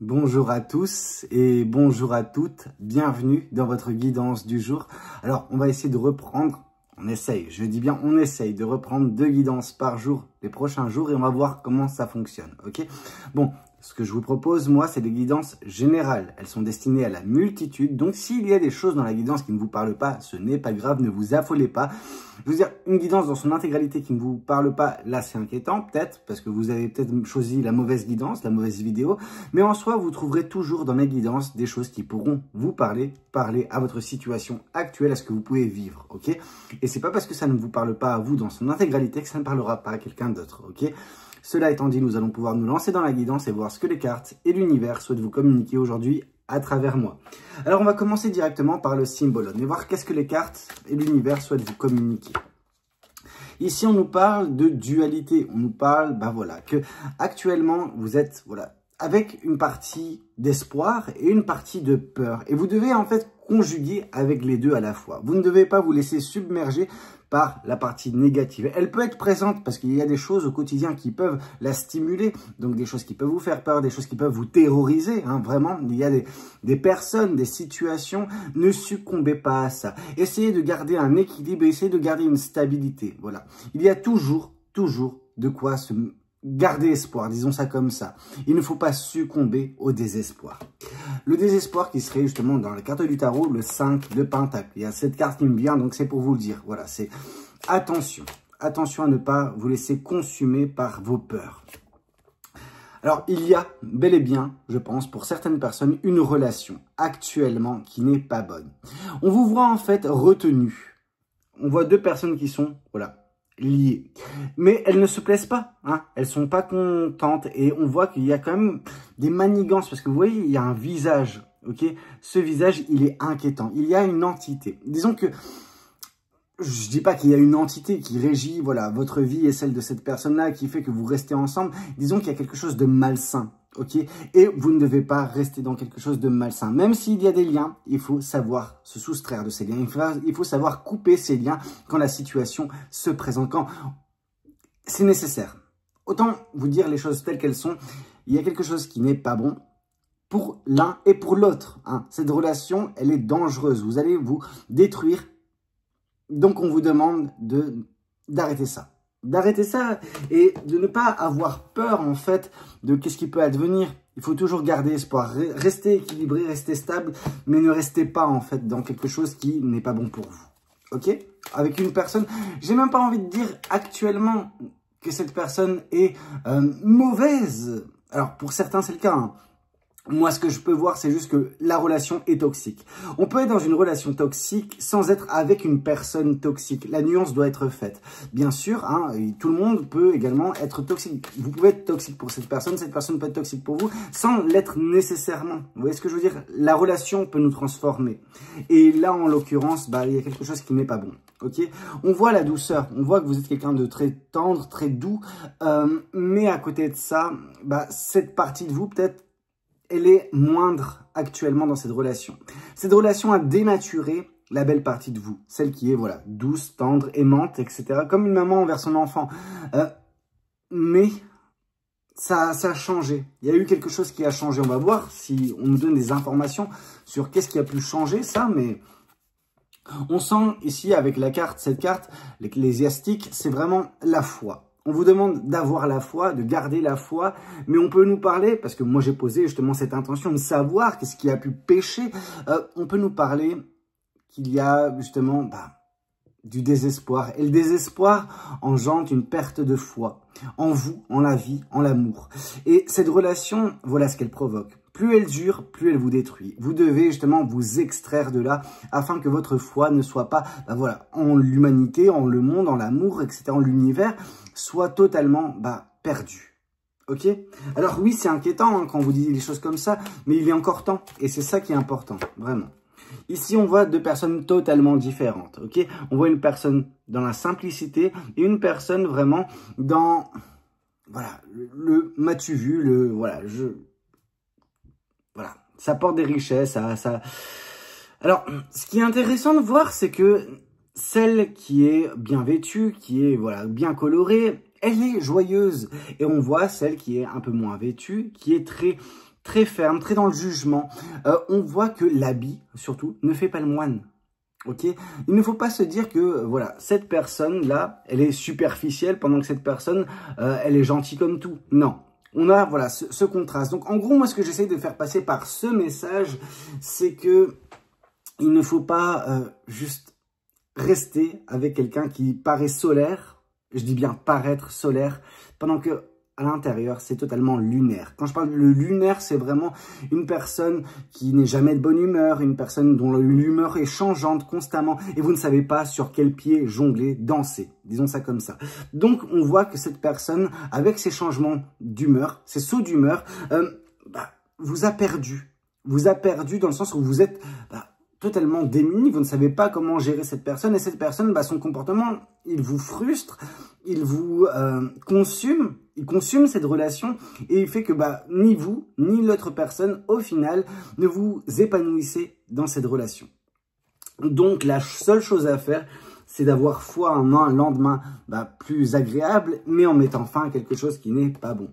Bonjour à tous et bonjour à toutes, bienvenue dans votre guidance du jour. Alors, on va essayer de reprendre, je dis bien on essaye de reprendre 2 guidances par jour les prochains jours et on va voir comment ça fonctionne, ok? Bon, ce que je vous propose, moi, c'est des guidances générales. Elles sont destinées à la multitude. Donc, s'il y a des choses dans la guidance qui ne vous parlent pas, ce n'est pas grave, ne vous affolez pas. Je veux dire, une guidance dans son intégralité qui ne vous parle pas, là, c'est inquiétant, peut-être, parce que vous avez peut-être choisi la mauvaise guidance, la mauvaise vidéo. Mais en soi, vous trouverez toujours dans mes guidances des choses qui pourront vous parler à votre situation actuelle, à ce que vous pouvez vivre, ok? Et c'est pas parce que ça ne vous parle pas à vous dans son intégralité que ça ne parlera pas à quelqu'un d'autre, ok? Cela étant dit, nous allons pouvoir nous lancer dans la guidance et voir ce que les cartes et l'univers souhaitent vous communiquer aujourd'hui à travers moi. Alors, on va commencer directement par le symbolone et voir qu'est-ce que les cartes et l'univers souhaitent vous communiquer. Ici, on nous parle de dualité. On nous parle, que actuellement, vous êtes, avec une partie d'espoir et une partie de peur. Et vous devez, en fait, conjuguer avec les deux à la fois. Vous ne devez pas vous laisser submerger par la partie négative. Elle peut être présente parce qu'il y a des choses au quotidien qui peuvent la stimuler, donc des choses qui peuvent vous faire peur, des choses qui peuvent vous terroriser, vraiment. Il y a des personnes, des situations, ne succombez pas à ça. Essayez de garder un équilibre, essayez de garder une stabilité, voilà. Il y a toujours de quoi se garder espoir, disons ça comme ça. Il ne faut pas succomber au désespoir. Le désespoir qui serait justement dans la carte du tarot, le 5 de Pentacle. Il y a cette carte qui me vient, donc c'est pour vous le dire. Voilà, c'est attention. Attention à ne pas vous laisser consumer par vos peurs. Alors, il y a bel et bien, je pense, pour certaines personnes, une relation actuellement qui n'est pas bonne. On vous voit en fait retenu. On voit 2 personnes qui sont, liées. Mais elles ne se plaisent pas, elles sont pas contentes et on voit qu'il y a quand même des manigances parce que vous voyez, il y a un visage, ok? Ce visage, il est inquiétant. Il y a une entité. Disons que je dis pas qu'il y a une entité qui régit, votre vie et celle de cette personne-là qui fait que vous restez ensemble. Disons qu'il y a quelque chose de malsain. Ok, et vous ne devez pas rester dans quelque chose de malsain. Même s'il y a des liens, il faut savoir se soustraire de ces liens. Il faut savoir couper ces liens quand la situation se présente, quand c'est nécessaire. Autant vous dire les choses telles qu'elles sont. Il y a quelque chose qui n'est pas bon pour l'un et pour l'autre. Cette relation, elle est dangereuse. Vous allez vous détruire. Donc, on vous demande d'arrêter ça. D'arrêter ça et de ne pas avoir peur en fait de qu'est-ce qui peut advenir. Il faut toujours garder espoir, rester équilibré, rester stable, mais ne restez pas en fait dans quelque chose qui n'est pas bon pour vous. Ok? Avec une personne, j'ai même pas envie de dire actuellement que cette personne est mauvaise. Alors pour certains c'est le cas. Moi, ce que je peux voir, c'est juste que la relation est toxique. On peut être dans une relation toxique sans être avec une personne toxique. La nuance doit être faite. Bien sûr, tout le monde peut également être toxique. Vous pouvez être toxique pour cette personne peut être toxique pour vous, sans l'être nécessairement. Vous voyez ce que je veux dire? La relation peut nous transformer. Et là, en l'occurrence, il y a quelque chose qui n'est pas bon. Ok, on voit la douceur, on voit que vous êtes quelqu'un de très tendre, très doux, mais à côté de ça, cette partie de vous, peut-être, elle est moindre actuellement dans cette relation. Cette relation a dénaturé la belle partie de vous. Celle qui est, douce, tendre, aimante, etc. Comme une maman envers son enfant. Mais ça a changé. Il y a eu quelque chose qui a changé. On va voir si on nous donne des informations sur qu'est-ce qui a pu changer ça. Mais on sent ici avec la carte, cette carte, l'ecclésiastique, c'est vraiment la foi. On vous demande d'avoir la foi, de garder la foi, mais on peut nous parler, parce que moi j'ai posé justement cette intention de savoir qu'est-ce qui a pu pécher, on peut nous parler qu'il y a justement du désespoir. Et le désespoir engendre une perte de foi en vous, en la vie, en l'amour. Et cette relation, voilà ce qu'elle provoque. Plus elle dure, plus elle vous détruit. Vous devez justement vous extraire de là afin que votre foi ne soit pas, en l'humanité, en le monde, en l'amour, etc., en l'univers, soit totalement perdue. Ok? Alors oui, c'est inquiétant quand vous dites des choses comme ça, mais il est encore temps. Et c'est ça qui est important, vraiment. Ici, on voit 2 personnes totalement différentes. Ok? On voit une personne dans la simplicité et une personne vraiment dans, le m'as-tu vu, ça porte des richesses, ça. Alors, ce qui est intéressant de voir, c'est que celle qui est bien vêtue, qui est bien colorée, elle est joyeuse. Et on voit celle qui est un peu moins vêtue, qui est très très ferme, très dans le jugement. On voit que l'habit, surtout, ne fait pas le moine. Ok, il ne faut pas se dire que voilà, cette personne-là, elle est superficielle pendant que cette personne, elle est gentille comme tout. Non, on a voilà ce contraste. Donc en gros, moi, ce que j'essaie de faire passer par ce message, c'est que il ne faut pas juste rester avec quelqu'un qui paraît solaire. Je dis bien paraître solaire, pendant que à l'intérieur, c'est totalement lunaire. Quand je parle de lunaire, c'est vraiment une personne qui n'est jamais de bonne humeur, une personne dont l'humeur est changeante constamment et vous ne savez pas sur quel pied jongler, danser. Disons ça comme ça. Donc, on voit que cette personne, avec ses changements d'humeur, ses sauts d'humeur, vous a perdu. Vous a perdu dans le sens où vous êtes totalement démuni, vous ne savez pas comment gérer cette personne et cette personne, son comportement, il vous frustre, il vous consume, il consume cette relation et il fait que ni vous, ni l'autre personne, au final, ne vous épanouissez dans cette relation. Donc, la seule chose à faire, c'est d'avoir foi en un lendemain plus agréable, mais en mettant fin à quelque chose qui n'est pas bon.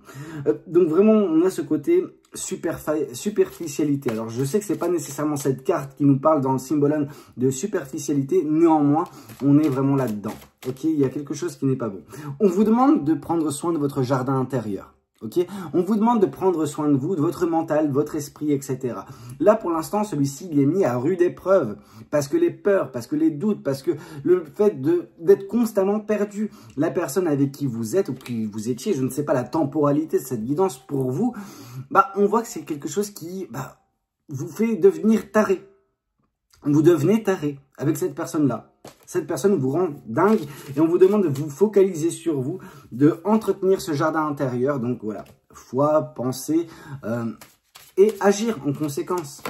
Donc vraiment, on a ce côté superficialité. Alors, je sais que c'est pas nécessairement cette carte qui nous parle dans le symbolone de superficialité, néanmoins, on est vraiment là-dedans. Ok, il y a quelque chose qui n'est pas bon. On vous demande de prendre soin de votre jardin intérieur. Ok, on vous demande de prendre soin de vous, de votre mental, de votre esprit, etc. Là, pour l'instant, celui-ci, il est mis à rude épreuve parce que les peurs, parce que les doutes, parce que le fait d'être constamment perdu. La personne avec qui vous êtes ou qui vous étiez, je ne sais pas la temporalité de cette guidance pour vous, on voit que c'est quelque chose qui vous fait devenir taré. Vous devenez taré avec cette personne-là. Cette personne vous rend dingue et on vous demande de vous focaliser sur vous, de entretenir ce jardin intérieur. Donc voilà, foi, pensée et agir en conséquence.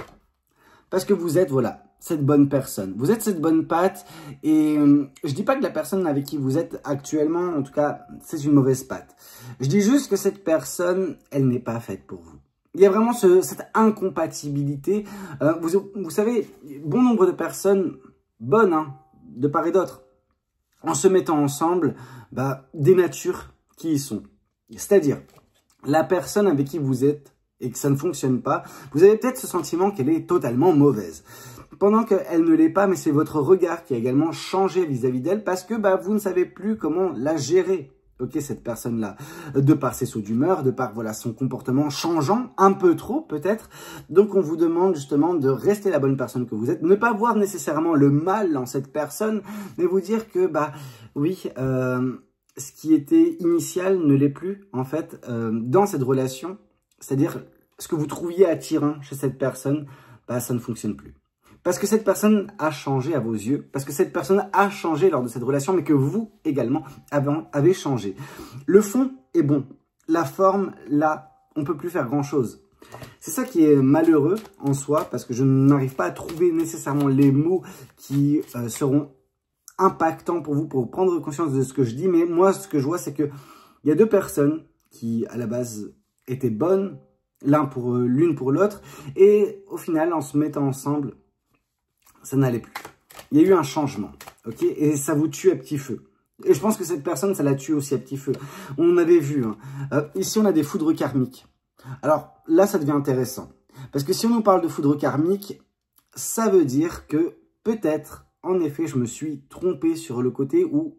Parce que vous êtes, voilà, cette bonne personne. Vous êtes cette bonne patte et je dis pas que la personne avec qui vous êtes actuellement, en tout cas, c'est une mauvaise patte. Je dis juste que cette personne, elle n'est pas faite pour vous. Il y a vraiment cette incompatibilité. Vous savez, bon nombre de personnes bonnes, de part et d'autre, en se mettant ensemble, dénaturent qui ils sont. C'est-à-dire, la personne avec qui vous êtes et que ça ne fonctionne pas, vous avez peut-être ce sentiment qu'elle est totalement mauvaise. Pendant qu'elle ne l'est pas, mais c'est votre regard qui a également changé vis-à-vis d'elle parce que vous ne savez plus comment la gérer. Ok, cette personne-là, de par ses sauts d'humeur, de par son comportement changeant, un peu trop peut-être. Donc on vous demande justement de rester la bonne personne que vous êtes, ne pas voir nécessairement le mal en cette personne, mais vous dire que oui, ce qui était initial ne l'est plus en fait dans cette relation, c'est-à-dire ce que vous trouviez attirant chez cette personne, ça ne fonctionne plus. Parce que cette personne a changé à vos yeux, parce que cette personne a changé lors de cette relation, mais que vous également avez changé. Le fond est bon, la forme, là, on ne peut plus faire grand-chose. C'est ça qui est malheureux en soi, parce que je n'arrive pas à trouver nécessairement les mots qui seront impactants pour vous, pour prendre conscience de ce que je dis. Mais moi, ce que je vois, c'est qu'il y a deux personnes qui, à la base, étaient bonnes, l'une pour l'autre, et au final, en se mettant ensemble, ça n'allait plus. Il y a eu un changement, ok? Et ça vous tue à petit feu. Et je pense que cette personne, ça la tue aussi à petit feu. On avait vu, ici on a des foudres karmiques. Alors là, ça devient intéressant. Parce que si on nous parle de foudre karmique, ça veut dire que peut-être, en effet, je me suis trompé sur le côté où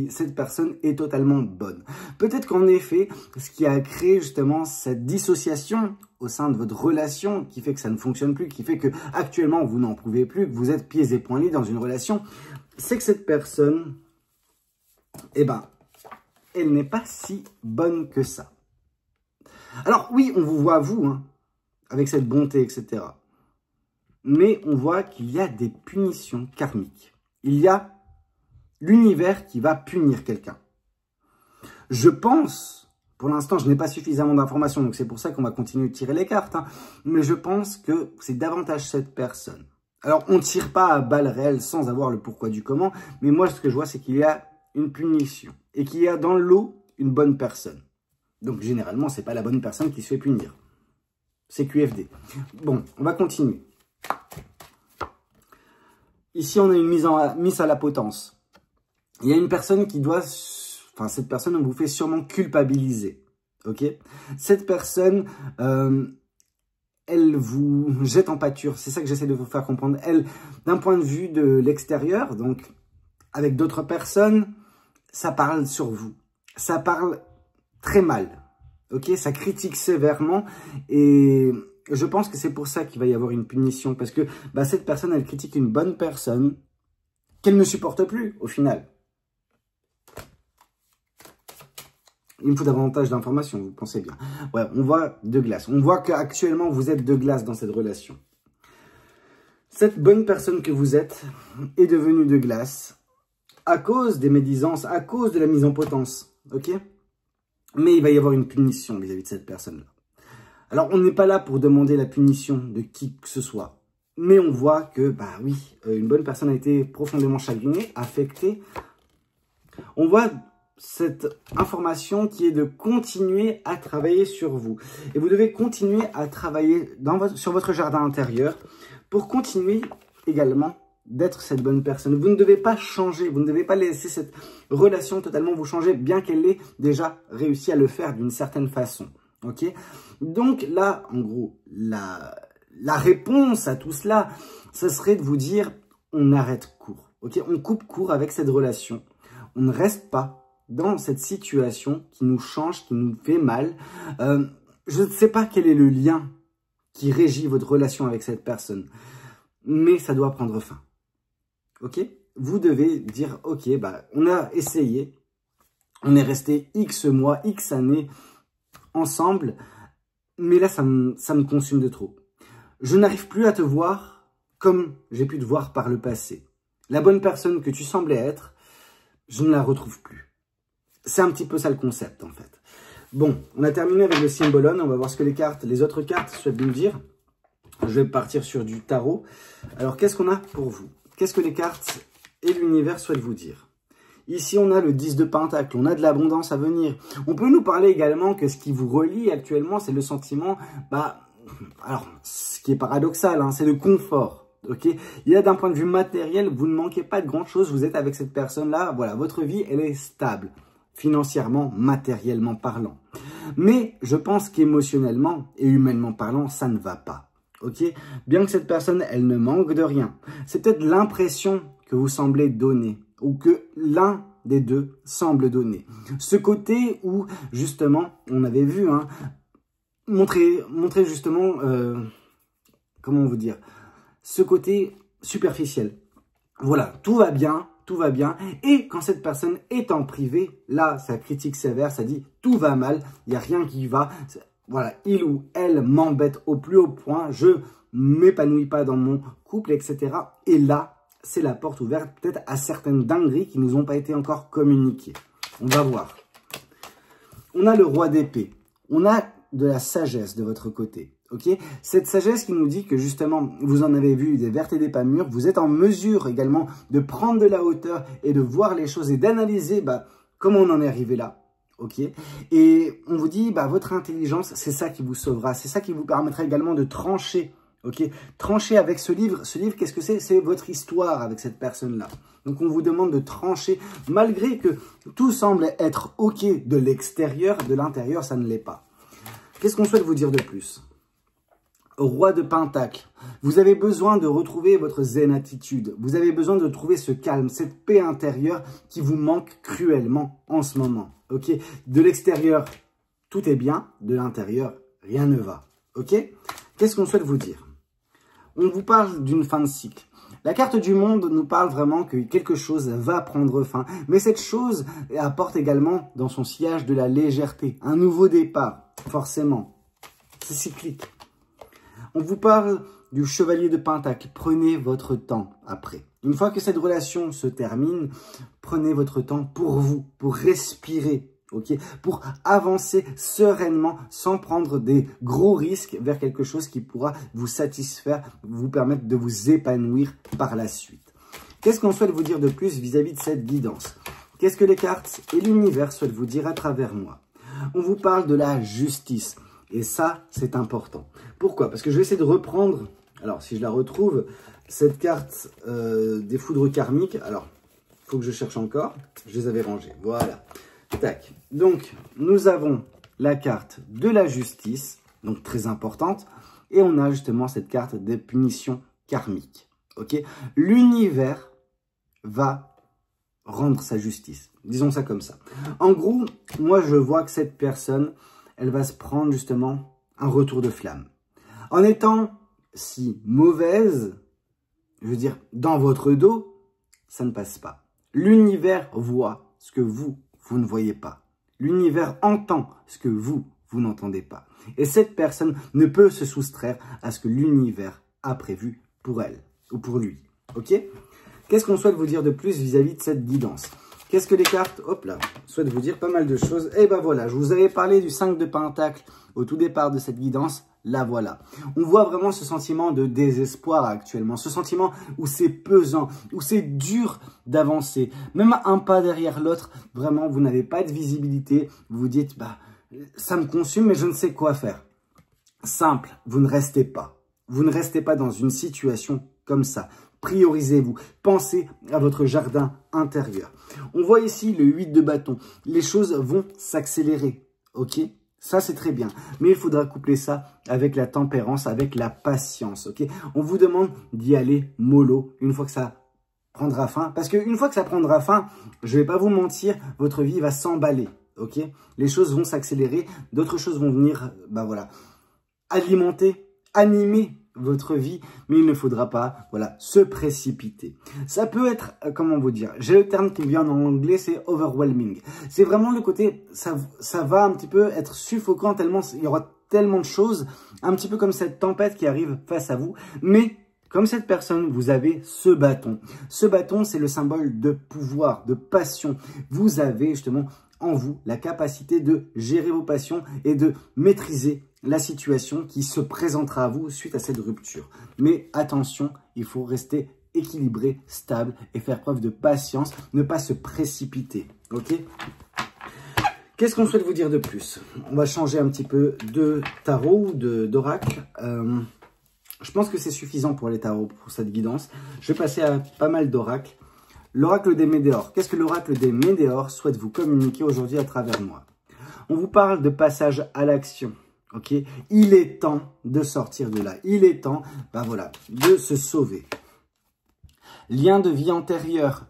cette personne est totalement bonne. Peut-être qu'en effet, ce qui a créé justement cette dissociation au sein de votre relation, qui fait que ça ne fonctionne plus, qui fait que actuellement vous n'en pouvez plus, que vous êtes pieds et poings liés dans une relation, c'est que cette personne, elle n'est pas si bonne que ça. Alors oui, on vous voit vous, avec cette bonté, etc. Mais on voit qu'il y a des punitions karmiques. Il y a l'univers qui va punir quelqu'un. Je pense, pour l'instant, je n'ai pas suffisamment d'informations, donc c'est pour ça qu'on va continuer de tirer les cartes, mais je pense que c'est davantage cette personne. Alors, on ne tire pas à balles réelles sans avoir le pourquoi du comment, mais moi, ce que je vois, c'est qu'il y a une punition et qu'il y a dans le lot une bonne personne. Donc, généralement, c'est pas la bonne personne qui se fait punir. C'est QFD. Bon, on va continuer. Ici, on a une mise à la potence. Il y a une personne qui doit, cette personne vous fait sûrement culpabiliser, ok? Cette personne, elle vous jette en pâture. C'est ça que j'essaie de vous faire comprendre. Elle, d'un point de vue de l'extérieur, donc avec d'autres personnes, ça parle sur vous. Ça parle très mal. Ok, ça critique sévèrement et je pense que c'est pour ça qu'il va y avoir une punition. Parce que cette personne, elle critique une bonne personne qu'elle ne supporte plus au final. Il me faut davantage d'informations, vous pensez bien. Ouais, on voit de glace. On voit qu'actuellement, vous êtes de glace dans cette relation. Cette bonne personne que vous êtes est devenue de glace à cause des médisances, à cause de la mise en potence. Ok ? Mais il va y avoir une punition vis-à-vis de cette personne-là. Alors, on n'est pas là pour demander la punition de qui que ce soit. Mais on voit que, une bonne personne a été profondément chagrinée, affectée. On voit cette information qui est de continuer à travailler sur vous. Et vous devez continuer à travailler sur votre jardin intérieur pour continuer également d'être cette bonne personne. Vous ne devez pas changer, vous ne devez pas laisser cette relation totalement vous changer, bien qu'elle ait déjà réussi à le faire d'une certaine façon. Ok ? Donc là, en gros, la réponse à tout cela, ce serait de vous dire, on arrête court. Ok ? On coupe court avec cette relation. On ne reste pas dans cette situation qui nous change, qui nous fait mal. Je ne sais pas quel est le lien qui régit votre relation avec cette personne, mais ça doit prendre fin. Ok ? Vous devez dire, ok, on a essayé, on est resté X mois, X années ensemble, mais là, ça me consume de trop. Je n'arrive plus à te voir comme j'ai pu te voir par le passé. La bonne personne que tu semblais être, je ne la retrouve plus. C'est un petit peu ça le concept, en fait. Bon, on a terminé avec le Symbolon. On va voir ce que les autres cartes souhaitent nous dire. Je vais partir sur du tarot. Alors, qu'est-ce qu'on a pour vous? Qu'est-ce que les cartes et l'univers souhaitent vous dire? Ici, on a le 10 de Pentacle. On a de l'abondance à venir. On peut nous parler également que ce qui vous relie actuellement, c'est le sentiment, alors, ce qui est paradoxal, c'est le confort. Ok, il y a d'un point de vue matériel, vous ne manquez pas de grand chose, vous êtes avec cette personne-là, voilà, votre vie, elle est stable, financièrement, matériellement parlant. Mais je pense qu'émotionnellement et humainement parlant, ça ne va pas. Ok, bien que cette personne, elle ne manque de rien. C'est peut-être l'impression que vous semblez donner ou que l'un des deux semble donner. Ce côté où, justement, on avait vu, montrer justement, comment vous dire, ce côté superficiel. Voilà, tout va bien, tout va bien. Et quand cette personne est en privé, là, ça critique sévère, ça dit tout va mal, il n'y a rien qui va. Voilà, il ou elle m'embête au plus haut point, je m'épanouis pas dans mon couple, etc. Et là, c'est la porte ouverte peut-être à certaines dingueries qui ne nous ont pas été encore communiquées. On va voir. On a le roi d'épée. On a de la sagesse de votre côté. Ok, cette sagesse qui nous dit que justement, vous en avez vu des vertes et des pas mûres, vous êtes en mesure également de prendre de la hauteur et de voir les choses et d'analyser comment on en est arrivé là. Ok, et on vous dit, votre intelligence, c'est ça qui vous sauvera, c'est ça qui vous permettra également de trancher. Ok, trancher avec ce livre. Ce livre, qu'est-ce que c'est? C'est votre histoire avec cette personne-là. Donc, on vous demande de trancher, malgré que tout semble être ok de l'extérieur, de l'intérieur, ça ne l'est pas. Qu'est-ce qu'on souhaite vous dire de plus? Roi de Pentacle, vous avez besoin de retrouver votre zen attitude. Vous avez besoin de trouver ce calme, cette paix intérieure qui vous manque cruellement en ce moment. Ok, de l'extérieur, tout est bien. De l'intérieur, rien ne va. Ok, qu'est-ce qu'on souhaite vous dire? On vous parle d'une fin de cycle. La carte du monde nous parle vraiment que quelque chose va prendre fin. Mais cette chose apporte également dans son sillage de la légèreté. Un nouveau départ, forcément. C'est cyclique. On vous parle du chevalier de Pentacle. Prenez votre temps après. Une fois que cette relation se termine, prenez votre temps pour vous, pour respirer, ok, pour avancer sereinement sans prendre des gros risques vers quelque chose qui pourra vous satisfaire, vous permettre de vous épanouir par la suite. Qu'est-ce qu'on souhaite vous dire de plus vis-à-vis de cette guidance? Qu'est-ce que les cartes et l'univers souhaitent vous dire à travers moi? On vous parle de la justice. Et ça, c'est important. Pourquoi? Parce que je vais essayer de reprendre, alors si je la retrouve, cette carte des foudres karmiques. Alors, il faut que je cherche encore. Je les avais rangées. Voilà. Tac. Donc, nous avons la carte de la justice, donc très importante. Et on a justement cette carte des punitions karmiques. Ok, l'univers va rendre sa justice. Disons ça comme ça. En gros, moi je vois que cette personne, elle va se prendre justement un retour de flamme. En étant si mauvaise, je veux dire, dans votre dos, ça ne passe pas. L'univers voit ce que vous ne voyez pas. L'univers entend ce que vous n'entendez pas. Et cette personne ne peut se soustraire à ce que l'univers a prévu pour elle ou pour lui. Ok ? Qu'est-ce qu'on souhaite vous dire de plus vis-à-vis de cette guidance? Qu'est-ce que les cartes, hop là, souhaitent vous dire? Pas mal de choses. Et ben voilà, je vous avais parlé du 5 de Pentacle au tout départ de cette guidance. Là voilà. On voit vraiment ce sentiment de désespoir actuellement. Ce sentiment où c'est pesant, où c'est dur d'avancer. Même un pas derrière l'autre, vraiment, vous n'avez pas de visibilité. Vous vous dites, bah, ça me consume, mais je ne sais quoi faire. Simple, vous ne restez pas. Vous ne restez pas dans une situation comme ça. Priorisez-vous. Pensez à votre jardin intérieur. On voit ici le 8 de bâton. Les choses vont s'accélérer. Ok ? Ça, c'est très bien. Mais il faudra coupler ça avec la tempérance, avec la patience. Ok ? On vous demande d'y aller mollo une fois que ça prendra fin. Parce qu'une fois que ça prendra fin, je ne vais pas vous mentir, votre vie va s'emballer. Ok ? Les choses vont s'accélérer. D'autres choses vont venir, bah voilà, alimenter, animer votre vie, mais il ne faudra pas, voilà, se précipiter. Ça peut être, comment vous dire, j'ai le terme qui me vient en anglais, c'est overwhelming. C'est vraiment le côté, ça va un petit peu être suffocant tellement, il y aura tellement de choses, un petit peu comme cette tempête qui arrive face à vous, mais comme cette personne, vous avez ce bâton. Ce bâton, c'est le symbole de pouvoir, de passion. Vous avez justement en vous la capacité de gérer vos passions et de maîtriser la situation qui se présentera à vous suite à cette rupture. Mais attention, il faut rester équilibré, stable et faire preuve de patience, ne pas se précipiter. Ok ? Qu'est-ce qu'on souhaite vous dire de plus? On va changer un petit peu de tarot ou d'oracle. Je pense que c'est suffisant pour les tarots, pour cette guidance. Je vais passer à pas mal d'oracles. L'oracle des Médéors. Qu'est-ce que l'oracle des Médéors souhaite vous communiquer aujourd'hui à travers moi? On vous parle de passage à l'action. Ok, il est temps de sortir de là. Il est temps, ben voilà, de se sauver. Lien de vie antérieure.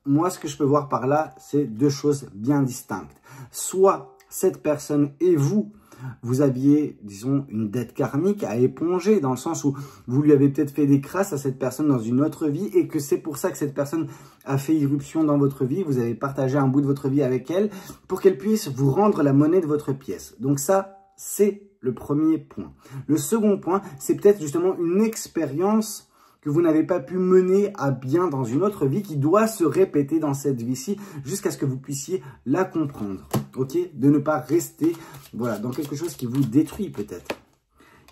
Moi, ce que je peux voir par là, c'est deux choses bien distinctes. Soit cette personne et vous aviez, disons, une dette karmique à éponger, dans le sens où vous lui avez peut-être fait des crasses à cette personne dans une autre vie et que c'est pour ça que cette personne a fait irruption dans votre vie. Vous avez partagé un bout de votre vie avec elle pour qu'elle puisse vous rendre la monnaie de votre pièce. Donc ça, c'est le premier point. Le second point, c'est peut-être justement une expérience que vous n'avez pas pu mener à bien dans une autre vie qui doit se répéter dans cette vie-ci jusqu'à ce que vous puissiez la comprendre. Ok, de ne pas rester voilà, dans quelque chose qui vous détruit peut-être.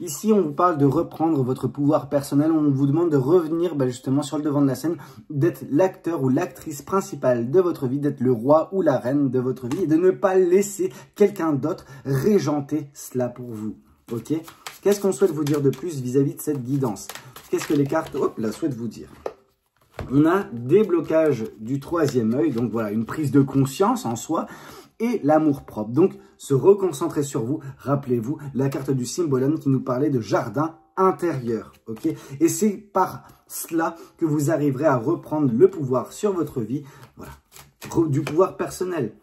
Ici, on vous parle de reprendre votre pouvoir personnel. On vous demande de revenir justement sur le devant de la scène, d'être l'acteur ou l'actrice principale de votre vie, d'être le roi ou la reine de votre vie et de ne pas laisser quelqu'un d'autre régenter cela pour vous. Ok? Qu'est-ce qu'on souhaite vous dire de plus vis-à-vis de cette guidance? Qu'est-ce que les cartes souhaitent vous dire? On a déblocage du troisième œil, donc voilà, une prise de conscience en soi. Et l'amour-propre. Donc, se reconcentrer sur vous. Rappelez-vous la carte du Symbolon qui nous parlait de jardin intérieur. Ok? Et c'est par cela que vous arriverez à reprendre le pouvoir sur votre vie. Voilà. Du pouvoir personnel.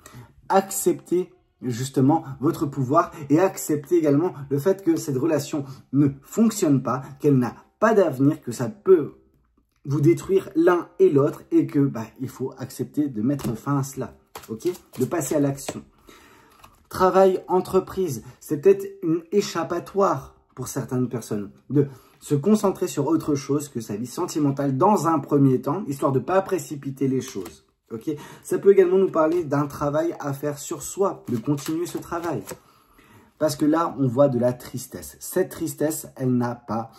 Acceptez justement votre pouvoir et acceptez également le fait que cette relation ne fonctionne pas, qu'elle n'a pas d'avenir, que ça peut vous détruire l'un et l'autre et que il faut accepter de mettre fin à cela. Ok, de passer à l'action. Travail, entreprise, c'est peut-être une échappatoire pour certaines personnes. De se concentrer sur autre chose que sa vie sentimentale dans un premier temps, histoire de ne pas précipiter les choses. Ok, ça peut également nous parler d'un travail à faire sur soi, de continuer ce travail. Parce que là, on voit de la tristesse. Cette tristesse, elle n'a pas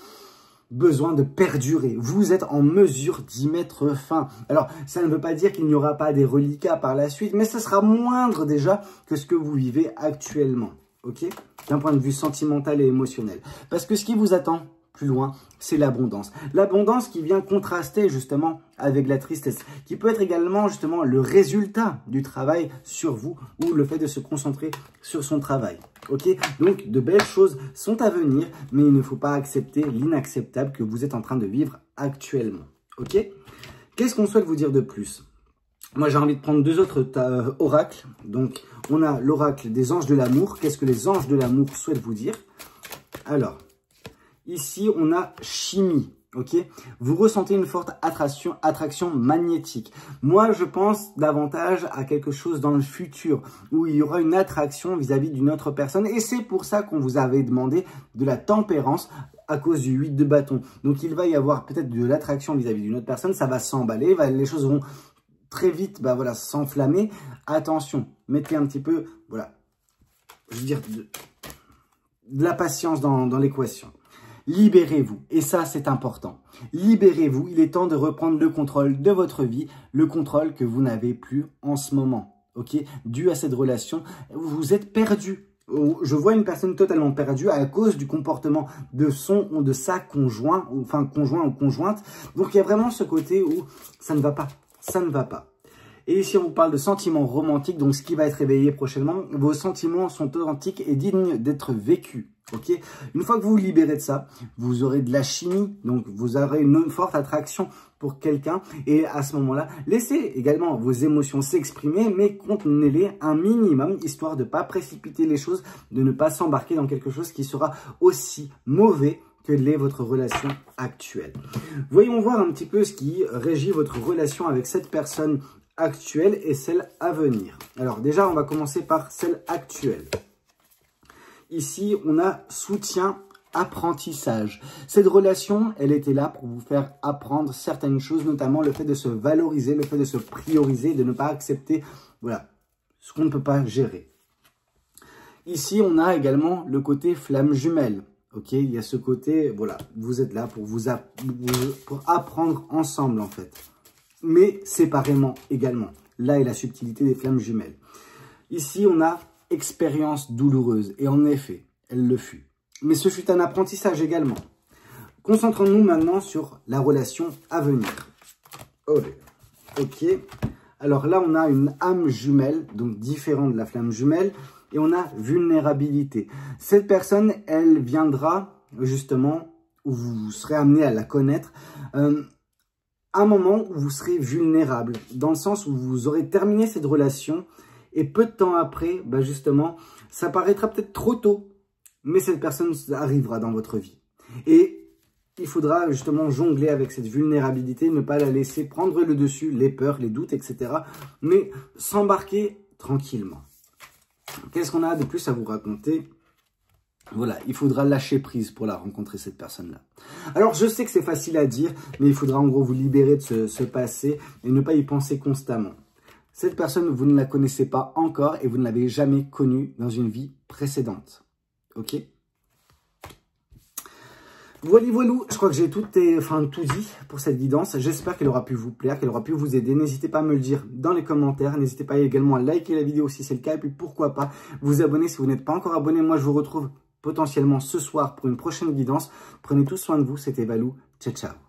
besoin de perdurer. Vous êtes en mesure d'y mettre fin. Alors, ça ne veut pas dire qu'il n'y aura pas des reliquats par la suite, mais ce sera moindre déjà que ce que vous vivez actuellement. Ok? D'un point de vue sentimental et émotionnel. Parce que ce qui vous attend plus loin, c'est l'abondance. L'abondance qui vient contraster justement avec la tristesse, qui peut être également justement le résultat du travail sur vous ou le fait de se concentrer sur son travail. Ok, donc de belles choses sont à venir, mais il ne faut pas accepter l'inacceptable que vous êtes en train de vivre actuellement. Ok, qu'est-ce qu'on souhaite vous dire de plus? Moi, j'ai envie de prendre deux autres oracles. Donc, on a l'oracle des anges de l'amour. Qu'est-ce que les anges de l'amour souhaitent vous dire? Alors, ici, on a chimie. Ok, vous ressentez une forte attraction magnétique. Moi, je pense davantage à quelque chose dans le futur où il y aura une attraction vis-à-vis d'une autre personne. Et c'est pour ça qu'on vous avait demandé de la tempérance à cause du 8 de bâton. Donc, il va y avoir peut-être de l'attraction vis-à-vis d'une autre personne. Ça va s'emballer, les choses vont très vite voilà, s'enflammer. Attention, mettez un petit peu, voilà, je veux dire, de la patience dans l'équation. Libérez-vous, et ça c'est important. Libérez-vous, il est temps de reprendre le contrôle de votre vie, le contrôle que vous n'avez plus en ce moment. Ok, dû à cette relation, vous êtes perdu. Je vois une personne totalement perdue à cause du comportement de son ou de sa conjoint, enfin conjoint ou conjointe. Donc il y a vraiment ce côté où ça ne va pas, ça ne va pas. Et ici, on vous parle de sentiments romantiques, donc ce qui va être éveillé prochainement. Vos sentiments sont authentiques et dignes d'être vécus. Ok, une fois que vous vous libérez de ça, vous aurez de la chimie, donc vous aurez une forte attraction pour quelqu'un. Et à ce moment-là, laissez également vos émotions s'exprimer, mais contenez-les un minimum, histoire de ne pas précipiter les choses, de ne pas s'embarquer dans quelque chose qui sera aussi mauvais que l'est votre relation actuelle. Voyons voir un petit peu ce qui régit votre relation avec cette personne actuelle et celle à venir. Alors déjà, on va commencer par celle actuelle. Ici, on a soutien, apprentissage. Cette relation, elle était là pour vous faire apprendre certaines choses, notamment le fait de se valoriser, le fait de se prioriser, de ne pas accepter voilà, ce qu'on ne peut pas gérer. Ici, on a également le côté flamme jumelle. Ok, il y a ce côté, voilà, vous êtes là pour apprendre ensemble en fait. Mais séparément également. Là est la subtilité des flammes jumelles. Ici, on a expérience douloureuse. Et en effet, elle le fut. Mais ce fut un apprentissage également. Concentrons-nous maintenant sur la relation à venir. Ok. Alors là, on a une âme jumelle, donc différente de la flamme jumelle. Et on a vulnérabilité. Cette personne, elle viendra justement, où vous serez amené à la connaître, un moment où vous serez vulnérable, dans le sens où vous aurez terminé cette relation et peu de temps après, justement, ça paraîtra peut-être trop tôt, mais cette personne arrivera dans votre vie. Et il faudra justement jongler avec cette vulnérabilité, ne pas la laisser prendre le dessus, les peurs, les doutes, etc. Mais s'embarquer tranquillement. Qu'est-ce qu'on a de plus à vous raconter ? Voilà, il faudra lâcher prise pour la rencontrer, cette personne-là. Alors, je sais que c'est facile à dire, mais il faudra en gros vous libérer de ce passé et ne pas y penser constamment. Cette personne, vous ne la connaissez pas encore et vous ne l'avez jamais connue dans une vie précédente. Ok ? Voilà, je crois que j'ai tout dit pour cette guidance. J'espère qu'elle aura pu vous plaire, qu'elle aura pu vous aider. N'hésitez pas à me le dire dans les commentaires. N'hésitez pas également à liker la vidéo si c'est le cas. Et puis pourquoi pas vous abonner si vous n'êtes pas encore abonné. Moi, je vous retrouve potentiellement ce soir pour une prochaine guidance. Prenez tous soin de vous. C'était Valou. Ciao, ciao.